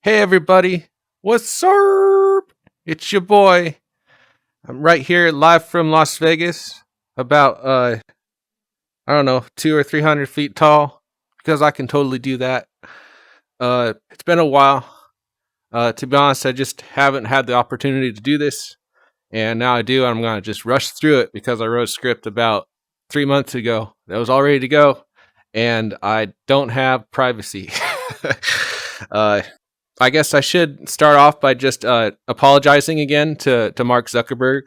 Hey everybody, what's up? It's your boy. I'm right here live from Las Vegas, about I don't know, 200 or 300 feet tall, because I can totally do that. It's been a while. To be honest, I just haven't had the opportunity to do this, and now I do. I'm gonna just rush through it because I wrote a script about 3 months ago that was all ready to go, and I don't have privacy. uh, I guess I should start off by just apologizing again to Mark Zuckerberg.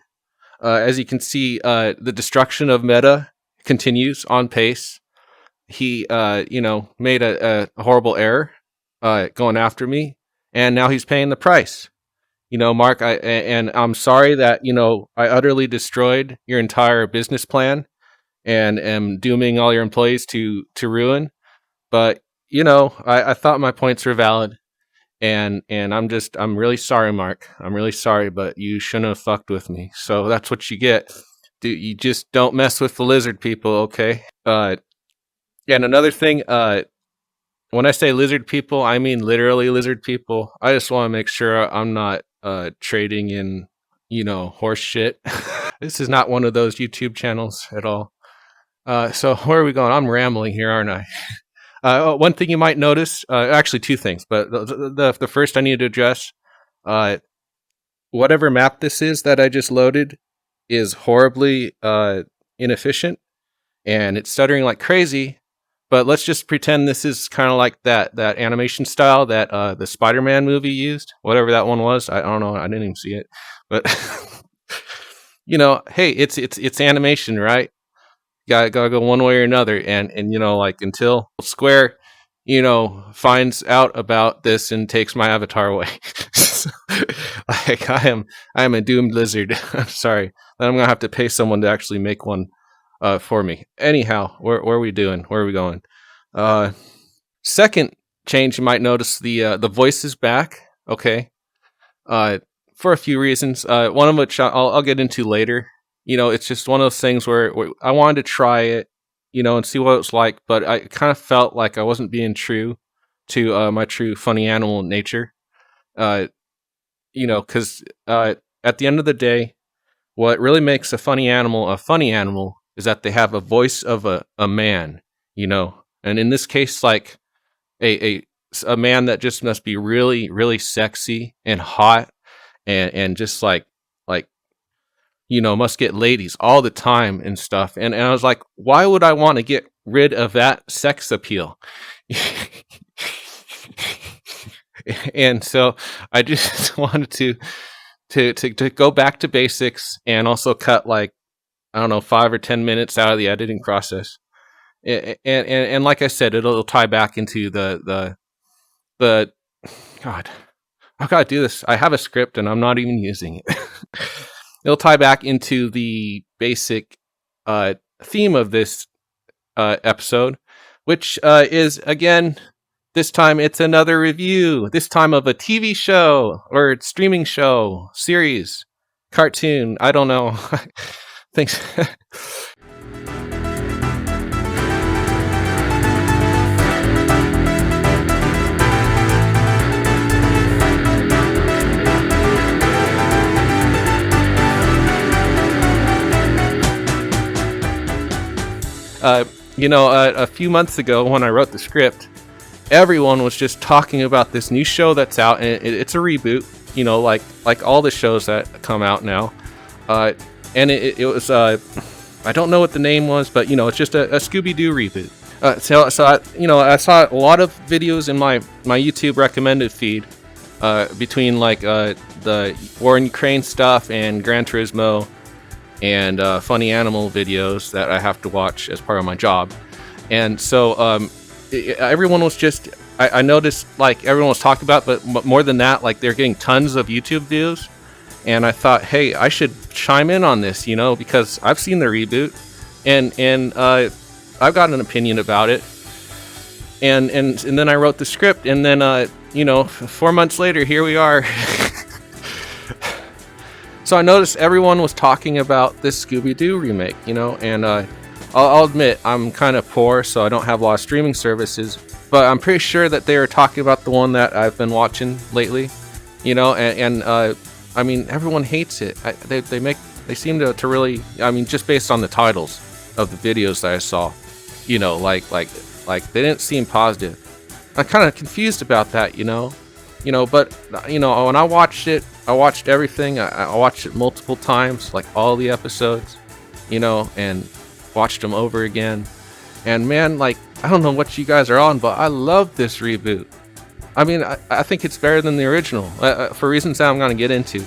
As you can see, the destruction of Meta continues on pace. He, made a horrible error going after me, and now he's paying the price. Mark, and I'm sorry that I utterly destroyed your entire business plan and am dooming all your employees to ruin. But I thought my points were valid, and I'm really sorry, Mark. I'm really sorry, but you shouldn't have fucked with me. So that's what you get. You just don't mess with the lizard people, okay? And another thing, when I say lizard people, I mean literally lizard people. I just want to make sure I'm not trading in, horse shit. This is not one of those YouTube channels at all. So where are we going? I'm rambling here, aren't I? One thing you might notice, actually two things, but the first I need to address, whatever map this is that I just loaded is horribly inefficient, and it's stuttering like crazy. But let's just pretend this is kind of like that animation style that the Spider-Man movie used, whatever that one was. I don't know. I didn't even see it, but hey, it's animation, right? Gotta go one way or another, and like until Square finds out about this and takes my avatar away. So, like I am a doomed lizard. I'm sorry. Then I'm gonna have to pay someone to actually make one for me. Anyhow, where are we doing? Where are we going? Second change, you might notice the voice is back. Okay, for a few reasons. One of which I'll get into later. It's just one of those things where I wanted to try it, and see what it's like, but I kind of felt like I wasn't being true to my true funny animal nature. Because at the end of the day, what really makes a funny animal is that they have a voice of a man, and in this case, like a man that just must be really, really sexy and hot and just like must get ladies all the time and stuff. And I was like, why would I want to get rid of that sex appeal? And so I just wanted to go back to basics and also cut, like, I don't know, 5 or 10 minutes out of the editing process. And like I said, it'll tie back into the God, I've got to do this. I have a script and I'm not even using it. It'll tie back into the basic theme of this episode, which is, again, this time it's another review, this time of a TV show or streaming show, series, cartoon, I don't know. Thanks. A few months ago when I wrote the script, everyone was just talking about this new show that's out, and it's a reboot, like all the shows that come out now. And it was, I don't know what the name was, but, it's just a Scooby Doo reboot. So I saw a lot of videos in my YouTube recommended feed between, like, the War in Ukraine stuff and Gran Turismo and funny animal videos that I have to watch as part of my job. And so everyone was just, I noticed, like, everyone was talking about, but more than that, like, they're getting tons of YouTube views. And I thought, hey, I should chime in on this, because I've seen the reboot, and I've got an opinion about it. And then I wrote the script, and then 4 months later, here we are. So I noticed everyone was talking about this Scooby Doo remake, and I'll admit I'm kind of poor, so I don't have a lot of streaming services. but I'm pretty sure that they were talking about the one that I've been watching lately. I mean, everyone hates it. They seem to really. I mean, just based on the titles of the videos that I saw, they didn't seem positive. I'm kind of confused about that, but when I watched it, I watched everything. I watched it multiple times, like all the episodes, and watched them over again. And man, like, I don't know what you guys are on, but I love this reboot. I mean, I think it's better than the original for reasons that I'm going to get into.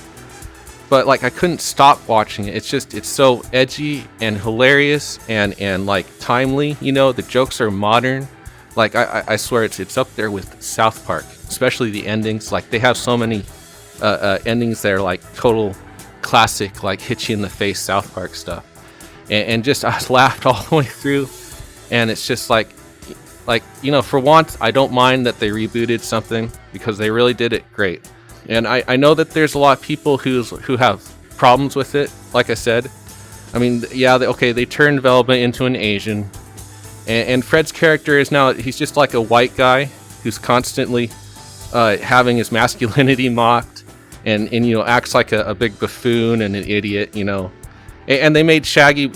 But like, I couldn't stop watching it. It's so edgy and hilarious and like timely. The jokes are modern. Like I swear it's up there with South Park, especially the endings. Like they have so many endings that are like total classic, like hit you in the face South Park stuff. And just I laughed all the way through. And it's just like for once, I don't mind that they rebooted something because they really did it great. And I know that there's a lot of people who have problems with it. Like I said, I mean, yeah, they turned Velma into an Asian, and Fred's character is now he's just like a white guy who's constantly having his masculinity mocked, and acts like a big buffoon and an idiot, And they made Shaggy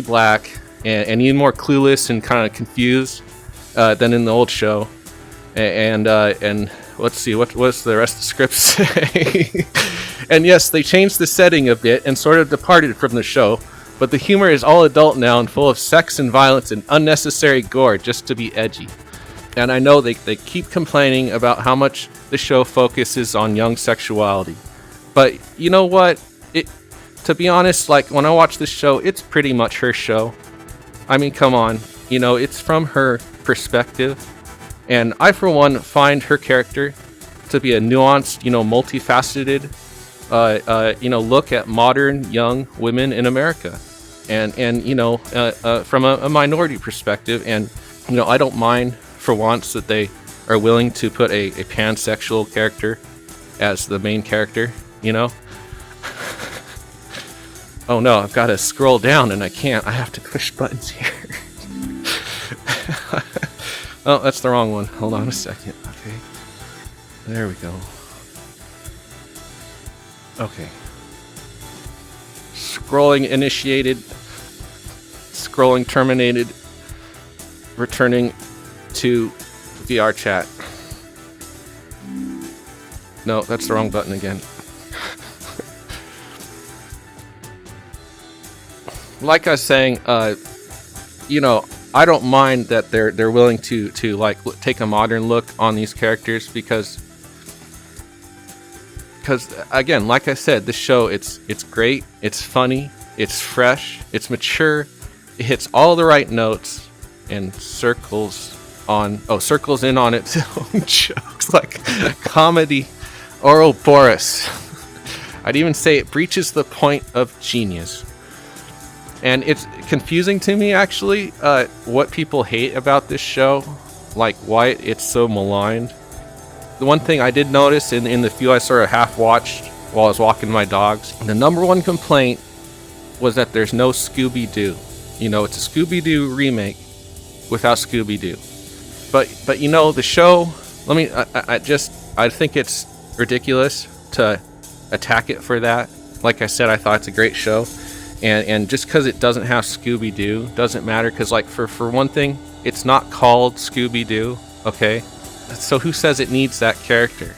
black and even more clueless and kind of confused than in the old show. And let's see, what's the rest of the script say? And yes, they changed the setting a bit and sort of departed from the show, but the humor is all adult now and full of sex and violence and unnecessary gore just to be edgy. And I know they keep complaining about how much the show focuses on young sexuality. But you know what? To be honest, like when I watch this show, it's pretty much her show. I mean, come on. It's from her perspective. And I, for one, find her character to be a nuanced, multifaceted, look at modern young women in America. And from a minority perspective. And, I don't mind for once that they are willing to put a pansexual character as the main character, Oh no, I've got to scroll down and I can't. I have to push buttons here. Oh, that's the wrong one. Hold on a second. Okay. There we go. Okay. Scrolling initiated. Scrolling terminated. Returning to VR chat. No, that's the wrong button again. Like I was saying, I don't mind that they're willing to like take a modern look on these characters because again, like I said, this show it's great, it's funny, it's fresh, it's mature, it hits all the right notes and circles in on its own jokes like comedy Ouroboros. I'd even say it breaches the point of genius. And it's confusing to me, actually, what people hate about this show, like why it's so maligned. The one thing I did notice in the few I sort of half-watched while I was walking my dogs, the number one complaint was that there's no Scooby Doo. It's a Scooby Doo remake without Scooby Doo. But the show, I think it's ridiculous to attack it for that. Like I said, I thought it's a great show. And just because it doesn't have Scooby Doo doesn't matter, because like for one thing, it's not called Scooby Doo, okay? So who says it needs that character,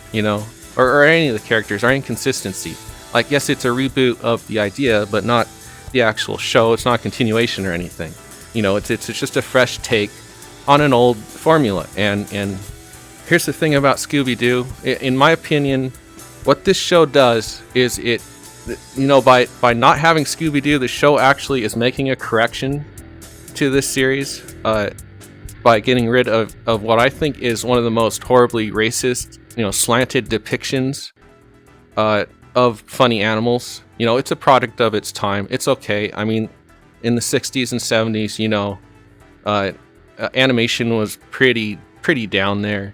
or any of the characters, or inconsistency? Like, yes, it's a reboot of the idea, but not the actual show. It's not a continuation or anything. It's just a fresh take on an old formula. And here's the thing about Scooby Doo. In my opinion, what this show does is it. By not having Scooby-Doo, the show actually is making a correction to this series by getting rid of what I think is one of the most horribly racist, slanted depictions of funny animals. It's a product of its time. It's okay. I mean, in the 60s and 70s, animation was pretty down there.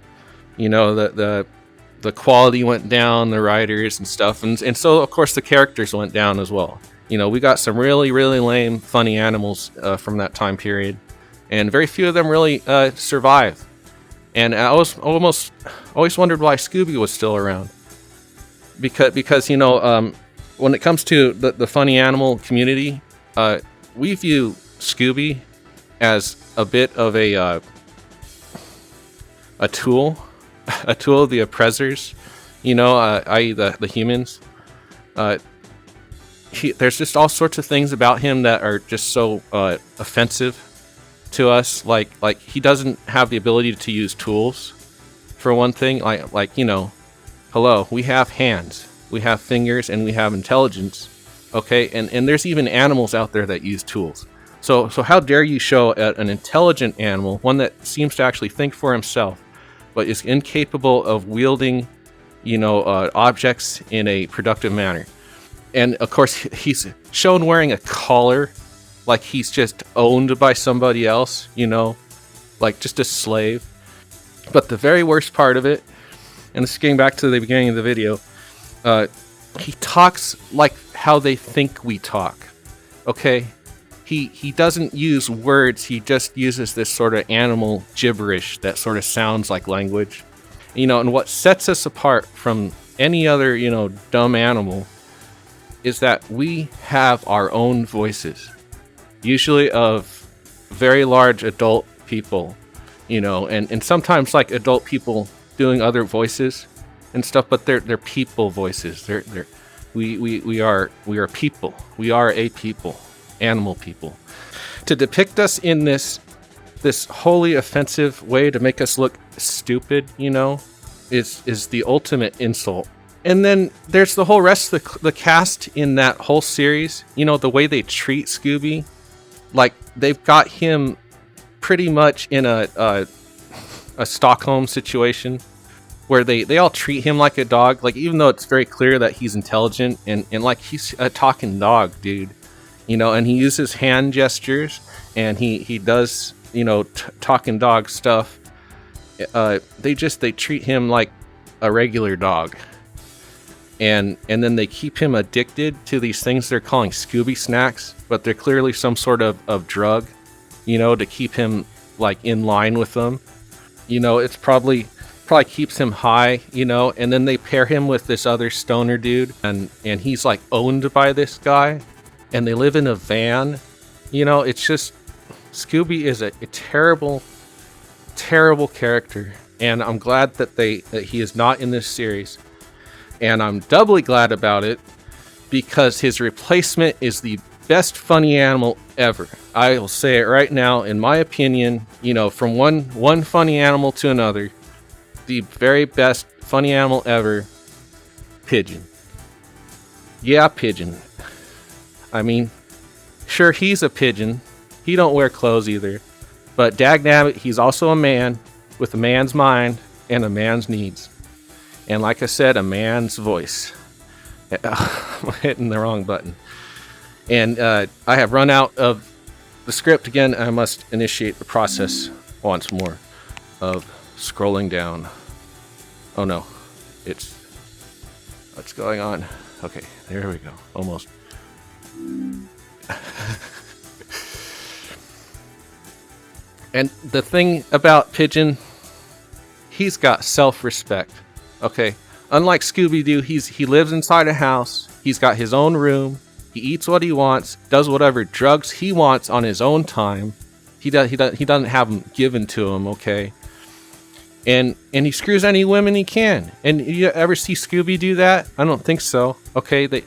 The quality went down, the writers and stuff, and so of course the characters went down as well. We got some really, really lame, funny animals from that time period, and very few of them really survive. And I was always wondered why Scooby was still around. Because when it comes to the funny animal community, we view Scooby as a bit of a tool, a tool of the oppressors, i.e. the humans. There's just all sorts of things about him that are just so offensive to us. Like he doesn't have the ability to use tools, for one thing. Hello, we have hands, we have fingers, and we have intelligence. Okay, and there's even animals out there that use tools. So how dare you show an intelligent animal, one that seems to actually think for himself, but is incapable of wielding, objects in a productive manner. And of course, he's shown wearing a collar, like he's just owned by somebody else, like just a slave. But the very worst part of it, and this is getting back to the beginning of the video, he talks like how they think we talk. Okay? He doesn't use words, he just uses this sort of animal gibberish that sort of sounds like language. And what sets us apart from any other, dumb animal is that we have our own voices, usually of very large adult people, and sometimes like adult people doing other voices and stuff, but they're people voices. We are people. We are a people, animal people. To depict us in this wholly offensive way to make us look stupid, is the ultimate insult. And then there's the whole rest of the cast in that whole series. The way they treat Scooby, like they've got him pretty much in a Stockholm situation where they all treat him like a dog. Like, even though it's very clear that he's intelligent and like he's a talking dog, dude. And he uses hand gestures and he does, talking dog stuff. They treat him like a regular dog. And then they keep him addicted to these things they're calling Scooby snacks, but they're clearly some sort of drug, to keep him like in line with them. It's probably keeps him high, and then they pair him with this other stoner dude, and he's like owned by this guy, and they live in a van. It's just, Scooby is a terrible, terrible character, and I'm glad that he is not in this series. And I'm doubly glad about it because his replacement is the best funny animal ever. I will say it right now, in my opinion, from one funny animal to another, the very best funny animal ever, Pigeon. Yeah, Pigeon. I mean, sure, he's a pigeon. He don't wear clothes either. But dagnabbit, he's also a man with a man's mind and a man's needs. And like I said, a man's voice. I'm hitting the wrong button. And I have run out of the script again. I must initiate the process once more of scrolling down. Oh no, what's going on? Okay, there we go. Almost. And the thing about Pigeon, he's got self-respect. Okay, unlike Scooby Doo, he lives inside a house. He's got his own room. He eats what he wants, does whatever drugs he wants on his own time. He doesn't have them given to him. Okay, and he screws any women he can. And you ever see Scooby do that? I don't think so. Okay, they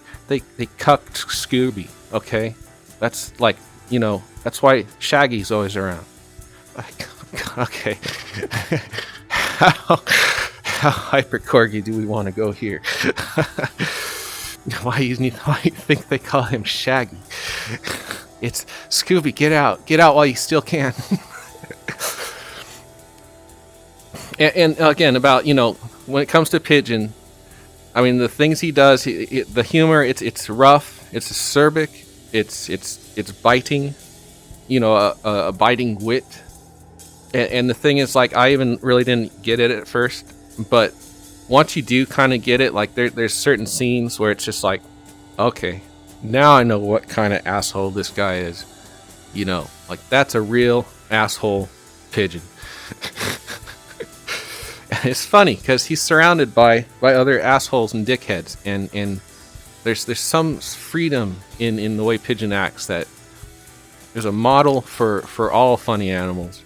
cucked Scooby. Okay, that's like, that's why Shaggy's always around. Okay. How hyper corgi do we want to go here? Why you think they call him Shaggy? It's Scooby, get out while you still can. and again, about, when it comes to Pigeon, I mean, the things he does, the humor, it's rough, it's acerbic, it's biting, a biting wit. And the thing is, like, I even really didn't get it at first, but once you do kind of get it, like, there's certain scenes where it's just like, okay, now I know what kind of asshole this guy is. Like, that's a real asshole Pigeon. it's funny because he's surrounded by other assholes and dickheads, and there's some freedom in the way Pigeon acts that there's a model for all funny animals.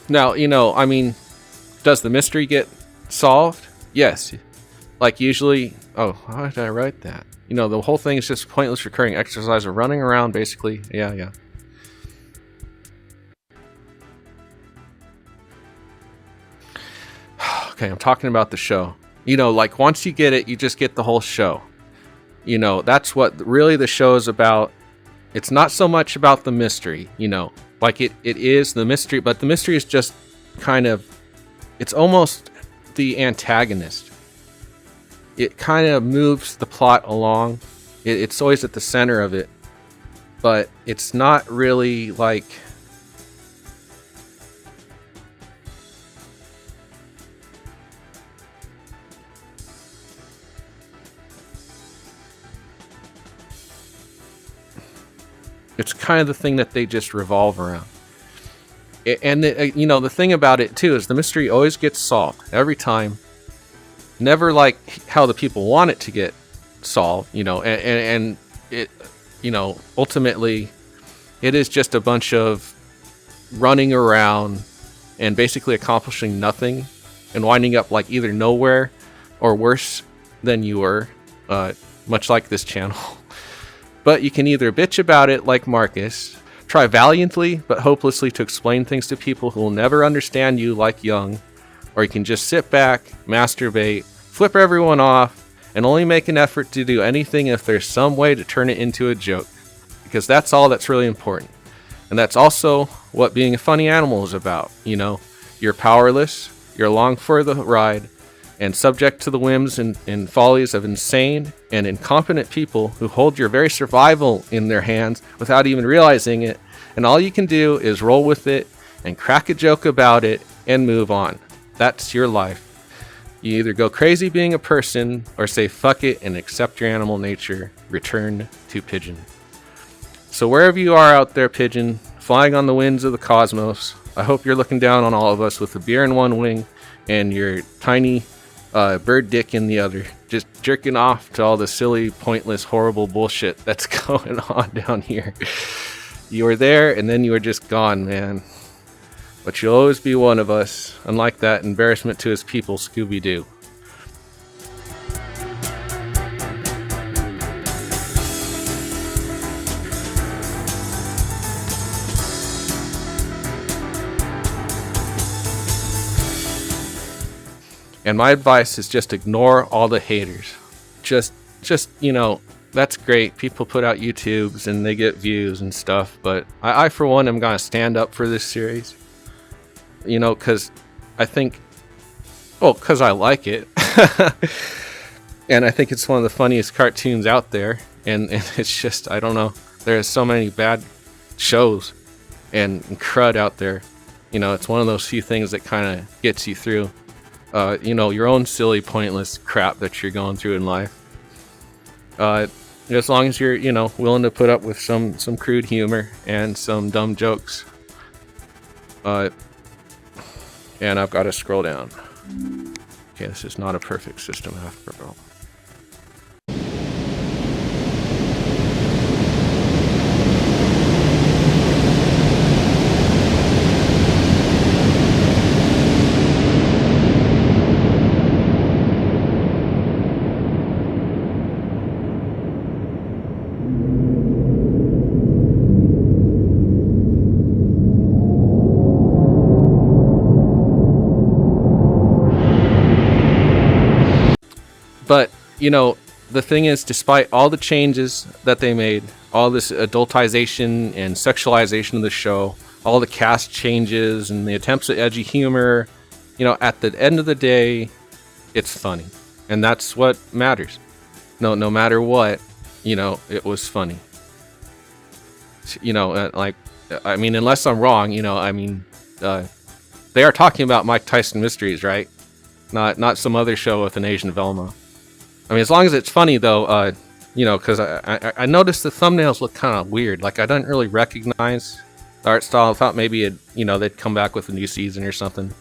Now, I mean, does the mystery get solved? Yes. Like usually, how did I write that? The whole thing is just pointless recurring exercise of running around, basically. Yeah. Okay, I'm talking about the show. Like once you get it, you just get the whole show. That's what really the show is about. It's not so much about the mystery, like it is the mystery, but the mystery is just kind of, it's almost the antagonist. It kind of moves the plot along. It's always at the center of it, but it's not really like, it's kind of the thing that they just revolve around. And the thing about it too is the mystery always gets solved every time. Never like how the people want it to get solved, and it, ultimately it is just a bunch of running around and basically accomplishing nothing and winding up like either nowhere or worse than you were, much like this channel. But you can either bitch about it like Marcus, try valiantly but hopelessly to explain things to people who will never understand you like Young, or you can just sit back, masturbate, flip everyone off, and only make an effort to do anything if there's some way to turn it into a joke. Because that's all that's really important. And that's also what being a funny animal is about. You're powerless, you're along for the ride, and subject to the whims and follies of insane and incompetent people who hold your very survival in their hands without even realizing it, and all you can do is roll with it and crack a joke about it and move on. That's your life. You either go crazy being a person or say fuck it and accept your animal nature. Return to Pigeon. So wherever you are out there, Pigeon, flying on the winds of the cosmos, I hope you're looking down on all of us with a beer in one wing and your tiny bird dick in the other, just jerking off to all the silly, pointless, horrible bullshit that's going on down here. You were there and then you were just gone, man. But you'll always be one of us, unlike that embarrassment to his people, Scooby Doo. And my advice is just ignore all the haters. Just that's great. People put out YouTubes and they get views and stuff. But I for one, am going to stand up for this series. Because I think, because I like it. And I think it's one of the funniest cartoons out there. And it's just, I don't know. There's so many bad shows and crud out there. It's one of those few things that kind of gets you through. Your own silly, pointless crap that you're going through in life. As long as you're, willing to put up with some crude humor and some dumb jokes. And I've got to scroll down. Okay, this is not a perfect system after all. But, the thing is, despite all the changes that they made, all this adultization and sexualization of the show, all the cast changes and the attempts at edgy humor, at the end of the day, it's funny. And that's what matters. No matter what, it was funny. Unless I'm wrong, they are talking about Mike Tyson Mysteries, right? Not some other show with an Asian Velma. As long as it's funny, though, because I noticed the thumbnails look kind of weird. Like, I didn't really recognize the art style. I thought maybe they'd come back with a new season or something.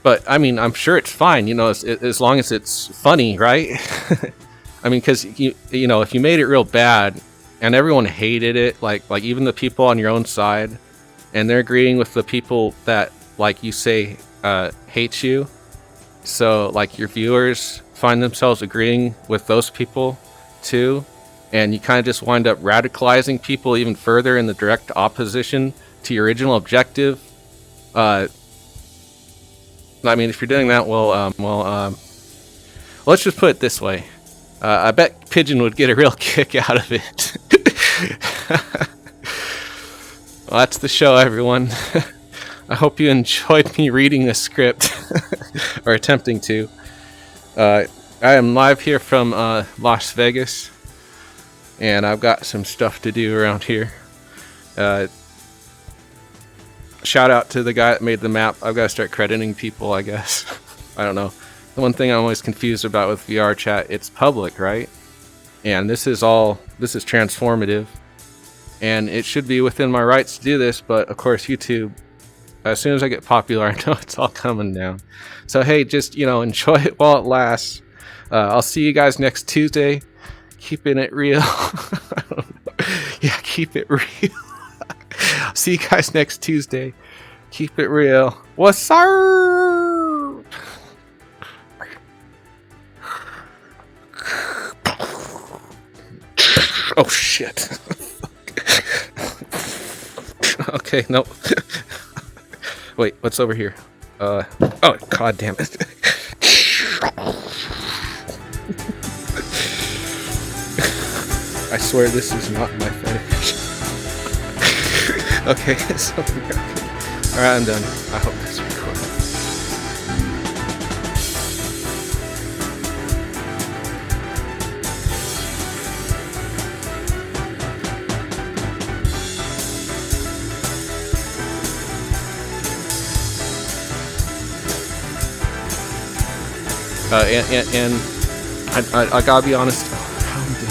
But I mean, I'm sure it's fine, as long as it's funny, right? I mean, because if you made it real bad and everyone hated it, like even the people on your own side, and they're agreeing with the people that, like you say, hate you. So like your viewers find themselves agreeing with those people too, and you kind of just wind up radicalizing people even further in the direct opposition to your original objective. I mean, if you're doing that, let's just put it this way. I bet Pigeon would get a real kick out of it. Well, that's the show, everyone. I hope you enjoyed me reading the script, or attempting to. I am live here from Las Vegas, and I've got some stuff to do around here. Shout out to the guy that made the map. I've got to start crediting people, I guess. I don't know. The one thing I'm always confused about with VR chat, it's public, right? And this is transformative. And it should be within my rights to do this, but of course YouTube, as soon as I get popular, I know it's all coming down. So hey, just, enjoy it while it lasts. I'll see you guys next Tuesday. Keeping it real. I don't know. Yeah, keep it real. See you guys next Tuesday. Keep it real. What's up? Oh shit. Okay, nope. Wait, what's over here? Oh, god damn it. I swear this is not my fetish. Okay, so alright, I'm done. I hope this is recorded. And I gotta be honest. How am I doing?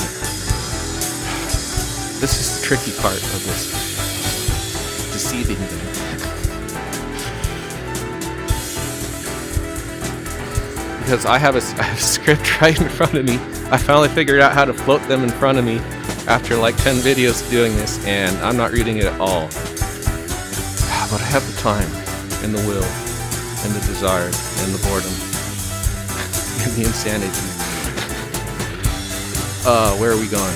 This is the tricky part of this deceiving them. Because I have a script right in front of me. I finally figured out how to float them in front of me after like 10 videos doing this, and I'm not reading it at all. But I have the time, and the will, and the desire, and the boredom. And the insanity. Where are we going?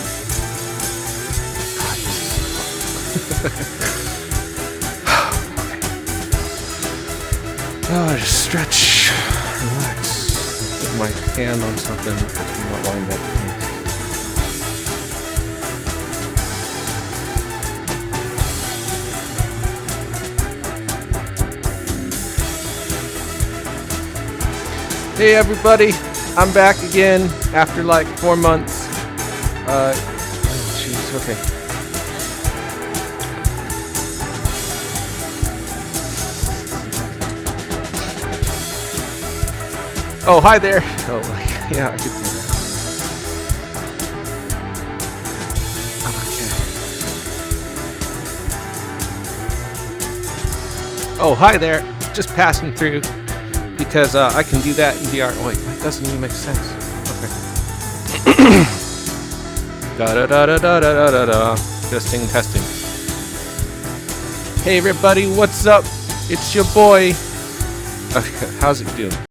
Oh, just stretch, relax. Put my hand on something that's not lined up. Hey everybody, I'm back again after like 4 months. Oh jeez, okay. Oh, hi there. Oh, yeah, I could do that. Okay. Oh, hi there. Just passing through. Because I can do that in VR. Oh, wait, that doesn't even make sense. Okay. Da-da-da-da-da-da-da-da. Testing. Hey, everybody, what's up? It's your boy. Okay, how's it doing?